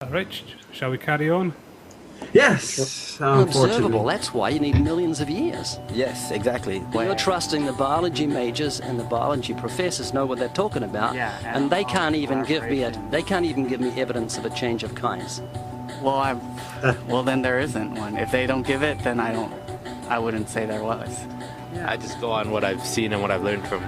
Rich, shall we carry on? Yes, Observable, that's why you need millions of years. Yes, exactly. You're trusting the biology majors and the biology professors know what they're talking about, and they can't even give me evidence of a change of kinds. Well, well then there isn't one. If they don't give it, then I wouldn't say there was. Yeah. I just go on what I've seen and what I've learned from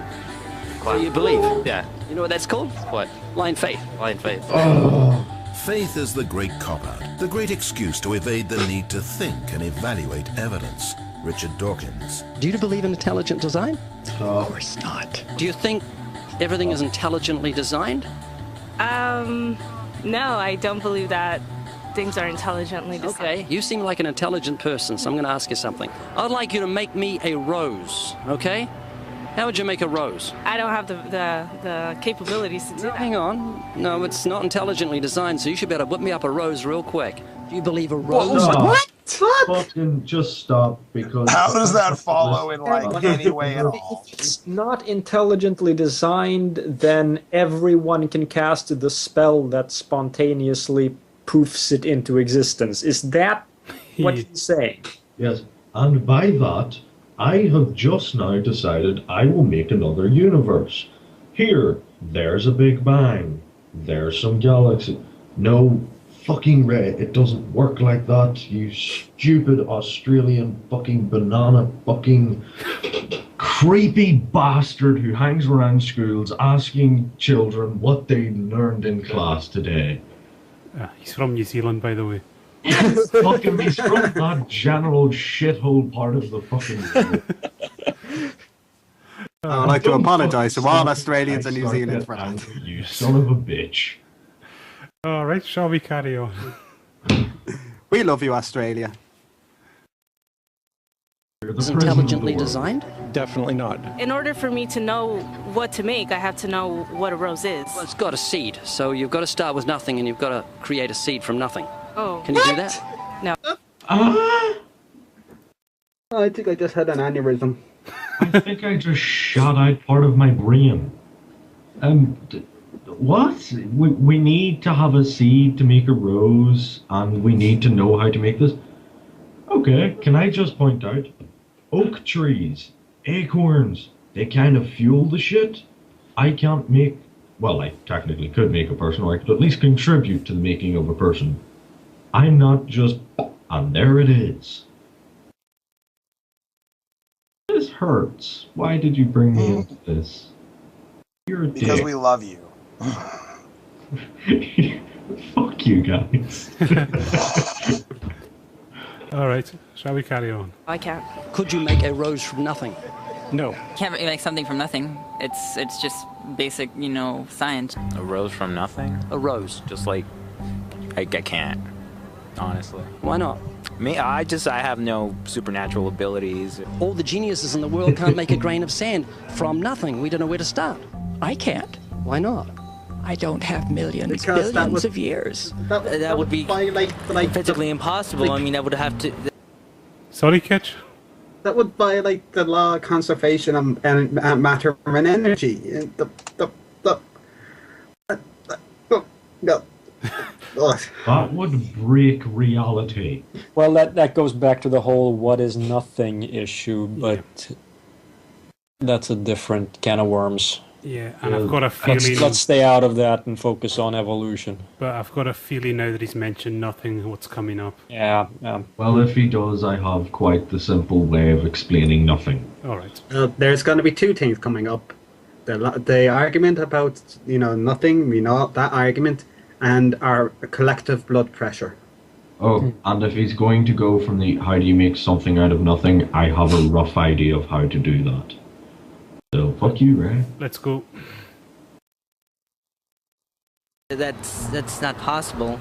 class. So you believe? Yeah. You know what that's called? What? Blind faith. Blind faith. Oh. Faith is the great cop-out, the great excuse to evade the need to think and evaluate evidence. Richard Dawkins. Do you believe in intelligent design? Of course not. Do you think everything is intelligently designed? No, I don't believe that things are intelligently designed. Okay, you seem like an intelligent person, so I'm going to ask you something. I'd like you to make me a rose, okay? How would you make a rose? I don't have the capabilities to do that. Hang on. No, it's not intelligently designed, so you should be able to whip me up a rose real quick. Do you believe a rose? What? Fucking just stop, because... How does that follow in, like, any way at all? If it's not intelligently designed, then everyone can cast the spell that spontaneously poofs it into existence. Is that what you're saying? Yes, and by that... I have just now decided I will make another universe. Here, there's a Big Bang. There's some galaxy. No fucking Ray, it doesn't work like that, you stupid Australian fucking banana fucking creepy bastard who hangs around schools asking children what they learned in class today. He's from New Zealand, by the way. Yes, fucking he's from that general shithole part of the fucking world. I would like to apologise to all Australians and New Zealanders for that. You son of a bitch. Alright, shall we carry on? We love you, Australia. Is intelligently designed? Definitely not. In order for me to know what to make, I have to know what a rose is. Well, it's got a seed, so you've got to start with nothing and you've got to create a seed from nothing. Oh. Can you do that? No. I think I just had an aneurysm. I think I just shot out part of my brain. What? We need to have a seed to make a rose, and we need to know how to make this? Okay, can I just point out? Oak trees, acorns, they kind of fuel the shit. I can't make... Well, I technically could make a person, or I could at least contribute to the making of a person. I'm not just... And there it is. This hurts. Why did you bring me into this? You're a Because dick. we love you. Fuck you guys. Alright, shall we carry on? I can't. Could you make a rose from nothing? No. Can't make something from nothing. It's just basic, you know, science. A rose from nothing? A rose. Just like, I can't, honestly. Why not? Me, I have no supernatural abilities. All the geniuses in the world can't make a grain of sand from nothing. We don't know where to start. I can't. Why not? I don't have billions of years. That would be physically impossible. I mean, I would have to... Sorry, Kitch? That would violate the law of conservation and matter and energy. That would break reality. Well, that goes back to the whole what is nothing issue, but that's a different can of worms. Yeah, and I've got a feeling... Let's stay out of that and focus on evolution. But I've got a feeling now that he's mentioned nothing, what's coming up. Yeah. Well, if he does, I have quite the simple way of explaining nothing. Alright. There's going to be two things coming up. The argument about, nothing, we know that argument, and our collective blood pressure. Oh, and if he's going to go from the how do you make something out of nothing, I have a rough idea of how to do that. So, fuck you, Ray. Let's go. That's not possible.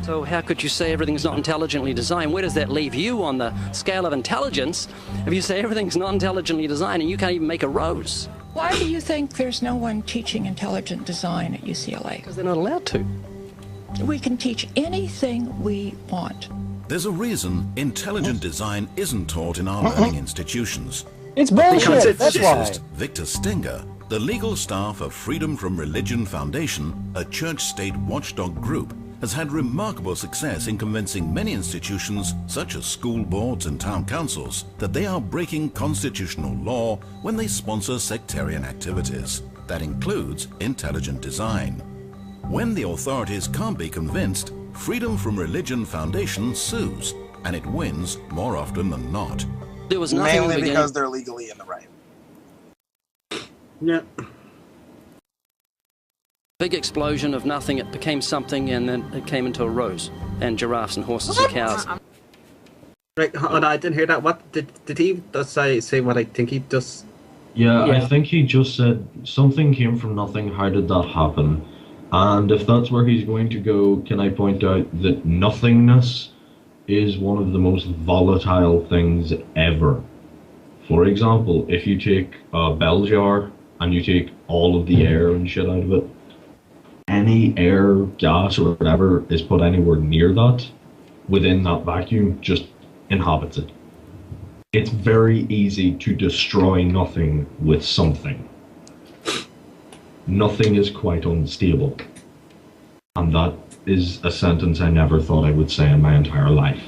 So how could you say everything's not intelligently designed? Where does that leave you on the scale of intelligence if you say everything's not intelligently designed and you can't even make a rose? Why do you think there's no one teaching intelligent design at UCLA? Because they're not allowed to. We can teach anything we want. There's a reason intelligent design isn't taught in our learning institutions. It's bullshit, that's why. Victor Stenger, the legal staff of Freedom from Religion Foundation, a church-state watchdog group, has had remarkable success in convincing many institutions, such as school boards and town councils, that they are breaking constitutional law when they sponsor sectarian activities. That includes intelligent design. When the authorities can't be convinced, Freedom from Religion Foundation sues, and it wins more often than not. There was nothing mainly because they're legally in the right. Yeah. Big explosion of nothing, it became something, and then it came into a rose, and giraffes and horses and cows. Right, hold on, I didn't hear that. What did he just say what I think he does? Yeah, I think he just said something came from nothing. How did that happen? And if that's where he's going to go, can I point out that nothingness is one of the most volatile things ever. For example, if you take a bell jar and you take all of the air and shit out of it, any air, gas, or whatever is put anywhere near that, within that vacuum, just inhabits it. It's very easy to destroy nothing with something. Nothing is quite unstable. And that is a sentence I never thought I would say in my entire life.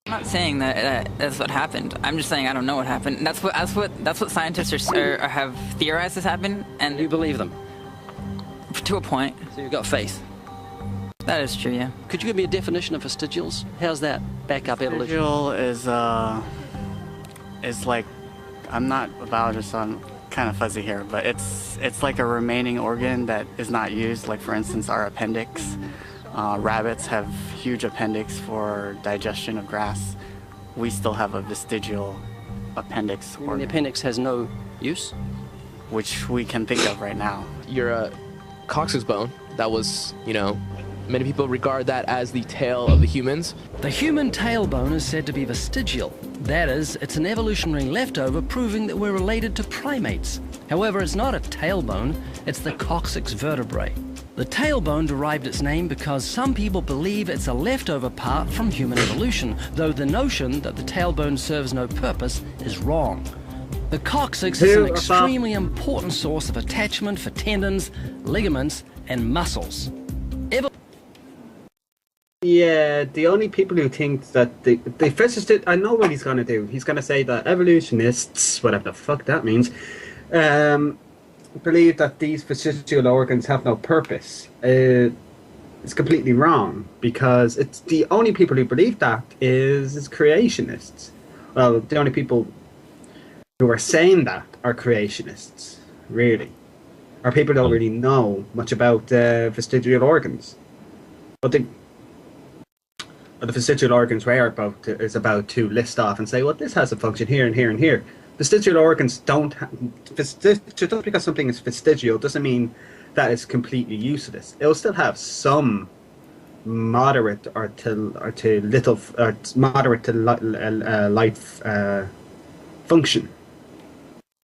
I'm not saying that that's what happened. I'm just saying I don't know what happened. That's what scientists have theorized has happened, and you believe them to a point. So you've got faith. That is true, yeah. Could you give me a definition of vestigials? How's that back up evolution? Vestigial is like, I'm not a biologist, so I'm kind of fuzzy here, but it's like a remaining organ that is not used. Like for instance, our appendix. Rabbits have huge appendix for digestion of grass. We still have a vestigial appendix organ. The appendix has no use? Which we can think of right now. Your coccyx bone, that was, you know, many people regard that as the tail of the humans. The human tailbone is said to be vestigial. That is, it's an evolutionary leftover proving that we're related to primates. However, it's not a tailbone, it's the coccyx vertebrae. The tailbone derived its name because some people believe it's a leftover part from human evolution, though the notion that the tailbone serves no purpose is wrong. The coccyx is an extremely important source of attachment for tendons, ligaments, and muscles. Yeah, the only people who think that the physicist, I know what he's going to do. He's going to say that evolutionists, whatever the fuck that means, believe that these vestigial organs have no purpose. It's completely wrong, because it's the only people who believe that is creationists. Well, the only people who are saying that are creationists, really. Or people who don't really know much about vestigial organs. But the vestigial organs is about to list off and say, well, this has a function here and here and here. Vestigial organs don't just because something is vestigial doesn't mean that it's completely useless. It will still have some moderate life function,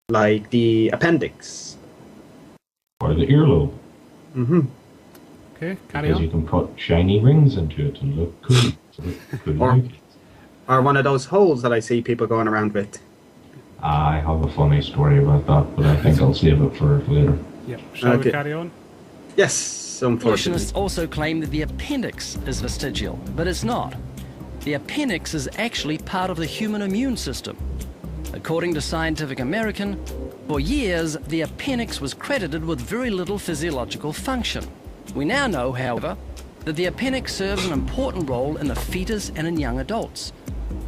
like the appendix or the earlobe. Mm-hmm. Okay, carry because on. you can put shiny rings into it and look cool. Or one of those holes that I see people going around with. I have a funny story about that, but I think I'll save it for later. Yeah, shall we carry on? Yes, unfortunately. Evolutionists also claim that the appendix is vestigial, but it's not. The appendix is actually part of the human immune system. According to Scientific American, for years the appendix was credited with very little physiological function. We now know, however, that the appendix serves an important role in the fetus and in young adults.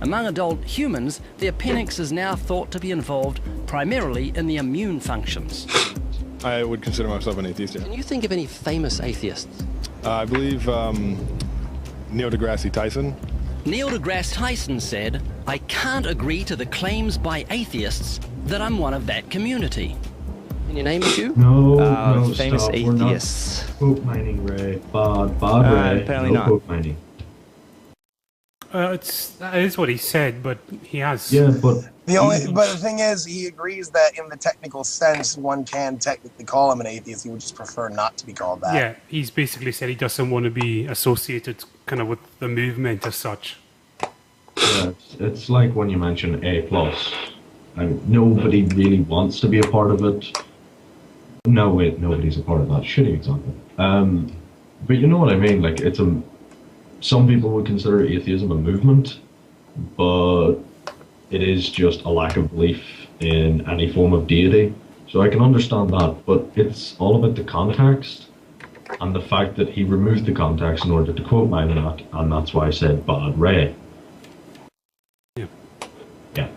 Among adult humans, the appendix is now thought to be involved primarily in the immune functions. I would consider myself an atheist, yeah. Can you think of any famous atheists? I believe Neil deGrasse Tyson. Neil deGrasse Tyson said, "I can't agree to the claims by atheists that I'm one of that community." Can you name a few? No, famous stop. atheists. We're not quote mining, Ray. Bad Ray. Apparently no not. Quote mining. That is what he said, but he has. Yeah, but the thing is, he agrees that in the technical sense, one can technically call him an atheist. He would just prefer not to be called that. Yeah, he's basically said he doesn't want to be associated kind of with the movement as such. Yeah, it's like when you mention A+. Nobody really wants to be a part of it. No, wait, nobody's a part of that. Shitty example. But you know what I mean? Like, some people would consider atheism a movement, but it is just a lack of belief in any form of deity. So I can understand that, but it's all about the context and the fact that he removed the context in order to quote mine that, and that's why I said bad Ray. Yeah. Yeah.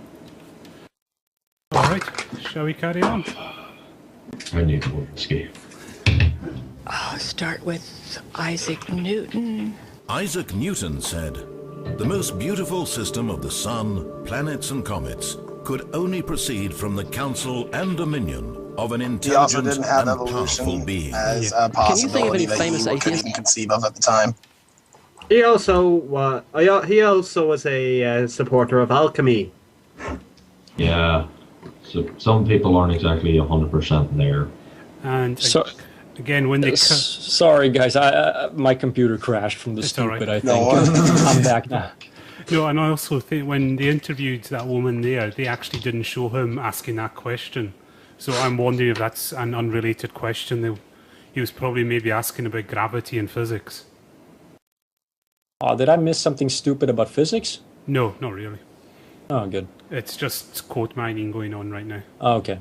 Alright, shall we carry on? I need more whiskey. I'll start with Isaac Newton. Isaac Newton said, "The most beautiful system of the sun, planets and comets could only proceed from the counsel and dominion of an He also intelligent didn't have and powerful evolution being." as a possibility that he could even conceive of at the time. He also was a supporter of alchemy. Yeah. So some people aren't exactly 100% there. And So- again, when they Sorry, guys. My computer crashed from the stupid. I think I'm back now. No, and I also think when they interviewed that woman there, they actually didn't show him asking that question. So I'm wondering if that's an unrelated question. He was probably maybe asking about gravity and physics. Oh, did I miss something stupid about physics? No, not really. Oh, good. It's just quote mining going on right now. Oh, okay.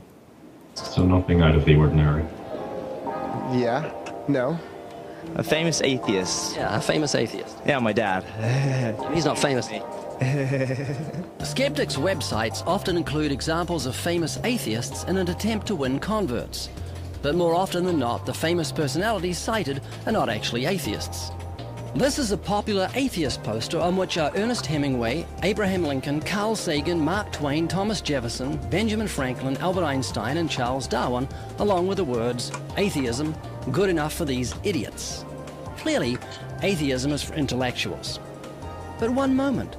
So nothing out of the ordinary. Yeah. No. A famous atheist. Yeah, a famous atheist. Yeah, my dad. He's not famous. Skeptics' websites often include examples of famous atheists in an attempt to win converts. But more often than not, the famous personalities cited are not actually atheists. This is a popular atheist poster on which are Ernest Hemingway, Abraham Lincoln, Carl Sagan, Mark Twain, Thomas Jefferson, Benjamin Franklin, Albert Einstein, and Charles Darwin, along with the words, "Atheism, good enough for these idiots." Clearly, atheism is for intellectuals. But one moment,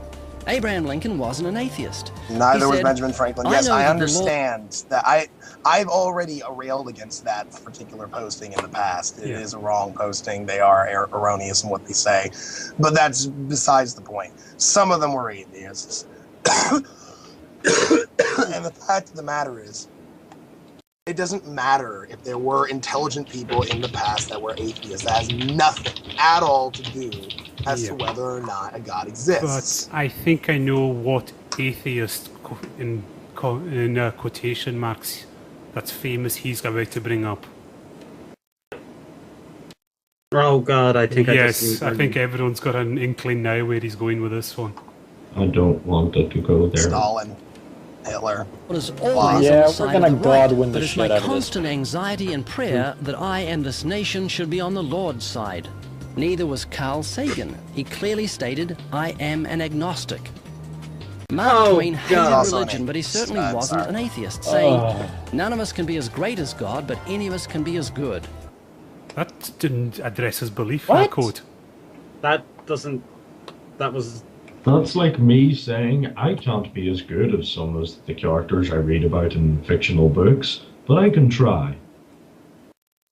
Abraham Lincoln wasn't an atheist. Neither He was said, Benjamin Franklin. "I Yes, know I that the understand that. I've already railed against that particular posting in the past. It is a wrong posting. They are erroneous in what they say. But that's besides the point. Some of them were atheists. And the fact of the matter is, it doesn't matter if there were intelligent people in the past that were atheists. That has nothing at all to do as to whether or not a God exists. But I think I know what atheist in quotation marks that's famous he's about to bring up. Oh God, I think yes, I think everyone's got an inkling now where he's going with this one. I don't want it to go there. Stalin, Hitler. Is always Yeah, on the we're side gonna of the right, Godwin but the it's shit my out of this. constant anxiety and prayer that I and this nation should be on the Lord's side. Neither was Carl Sagan. He clearly stated, "I am an agnostic." Mark Twain hated God. religion, but he certainly wasn't an atheist, saying, "None of us can be as great as God, but any of us can be as good." That didn't address his belief, What? that quote. That doesn't. That was. That's like me saying I can't be as good as some of the characters I read about in fictional books, but I can try.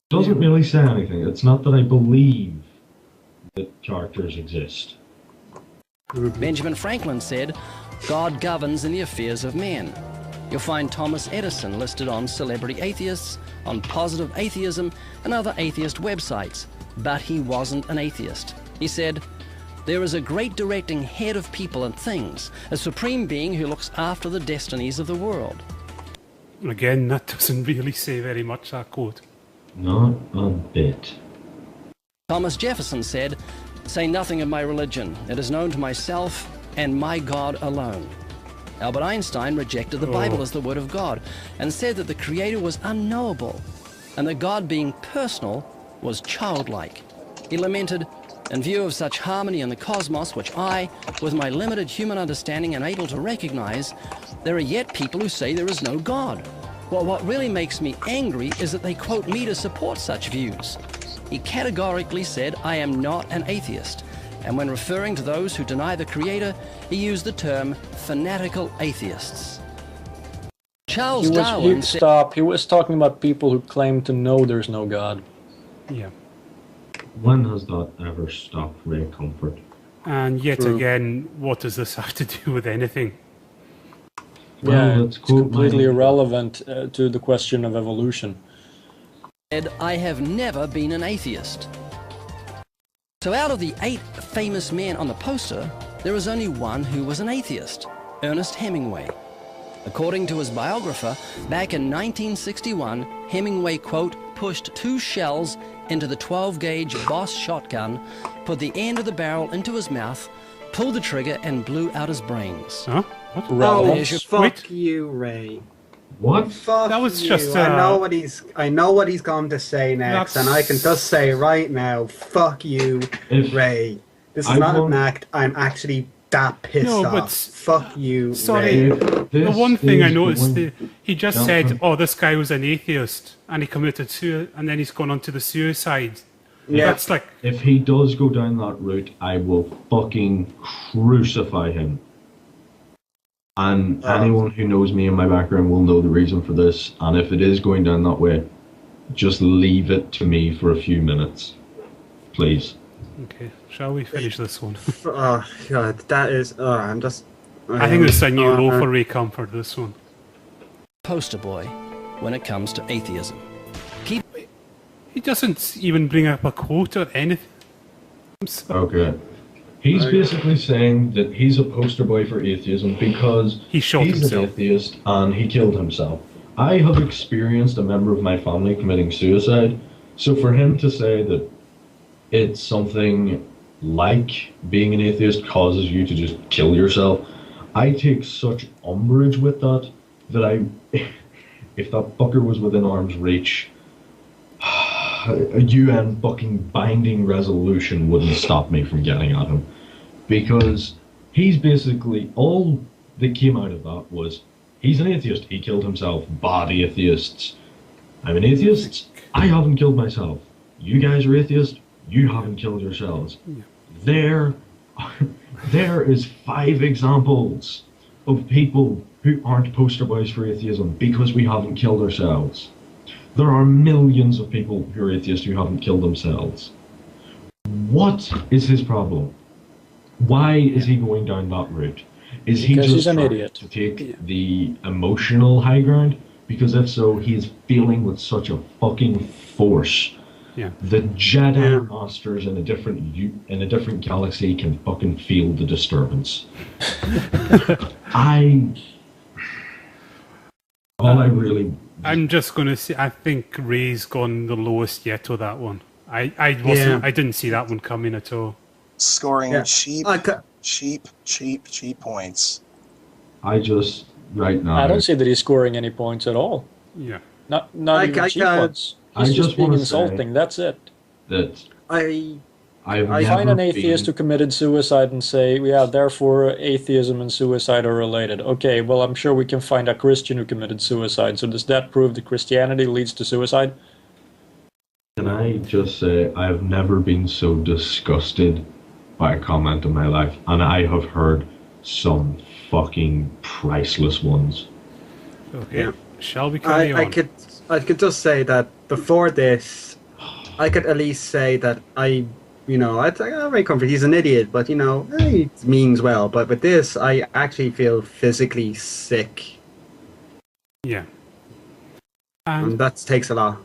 Doesn't really say anything. It's not that I believe that characters exist. Benjamin Franklin said, "God governs in the affairs of men." You'll find Thomas Edison listed on Celebrity Atheists, on Positive Atheism, and other atheist websites, but he wasn't an atheist. He said, "There is a great directing head of people and things, a supreme being who looks after the destinies of the world." Again, that doesn't really say very much, that quote. Not a bit. Thomas Jefferson said, "Say nothing of my religion. It is known to myself and my God alone." Albert Einstein rejected the Bible as the Word of God and said that the Creator was unknowable and that God, being personal, was childlike. He lamented, "In view of such harmony in the cosmos, which I, with my limited human understanding, am able to recognize, there are yet people who say there is no God. Well, what really makes me angry is that they quote me to support such views." He categorically said, "I am not an atheist." And when referring to those who deny the Creator, he used the term fanatical atheists. Charles Darwin said... Stop. He was talking about people who claim to know there's no God. Yeah. When has that ever stopped Ray Comfort? And yet again, what does this have to do with anything? Yeah, Well, it's completely irrelevant to the question of evolution. said, I have never been an atheist. So out of the 8 famous men on the poster, there was only one who was an atheist, Ernest Hemingway. According to his biographer, back in 1961, Hemingway, quote, pushed 2 shells into the 12-gauge Boss shotgun, put the end of the barrel into his mouth, pulled the trigger, and blew out his brains. Huh? What? Oh, fuck you, Ray. What? Fuck that was you. just. I know what he's going to say next, and I can just say right now, fuck you, Ray. This is not an act. I'm actually that pissed off. Fuck you, sorry. Ray. The one thing I noticed, he just said, "Oh, this guy was an atheist, and he committed suicide, and then he's gone on to the suicide." Yeah. That's like. If he does go down that route, I will fucking crucify him. And anyone who knows me and my background will know the reason for this. And if it is going down that way, just leave it to me for a few minutes, please. Okay, shall we finish this one? Oh god, that is. I'm just. I think it's a new low for Ray Comfort. This one. Poster boy, when it comes to atheism. He doesn't even bring up a quote or anything. Okay. He's basically saying that he's a poster boy for atheism because he's an atheist and he killed himself. I have experienced a member of my family committing suicide, so for him to say that it's something like being an atheist causes you to just kill yourself, I take such umbrage with that if that fucker was within arm's reach, a UN fucking binding resolution wouldn't stop me from getting at him. Because he's basically, all that came out of that was, he's an atheist, he killed himself, bad atheists. I'm an atheist, I haven't killed myself. You guys are atheists, you haven't killed yourselves. There is 5 examples of people who aren't poster boys for atheism because we haven't killed ourselves. There are millions of people who are atheists who haven't killed themselves. What is his problem? Why is he going down that route? Is he Because just he's an trying idiot. to take the emotional high ground? Because if so, he is feeling with such a fucking force. Yeah. The Jedi Masters in a different galaxy can fucking feel the disturbance. I'm just going to say, I think Ray's gone the lowest yet with that one. I didn't see that one coming at all. Scoring cheap points. I just, right now... I don't see that he's scoring any points at all. Yeah. Not even cheap ones. He's just being insulting, that's it. That I find an atheist who committed suicide and say, yeah, therefore atheism and suicide are related. Okay, well, I'm sure we can find a Christian who committed suicide. So does that prove that Christianity leads to suicide? Can I just say, I have never been so disgusted by a comment in my life, and I have heard some fucking priceless ones. Okay, shall we carry on? I could just say that before this, I could at least say that I think I'm very comfortable. He's an idiot, but he means well. But with this, I actually feel physically sick. Yeah. And that takes a lot.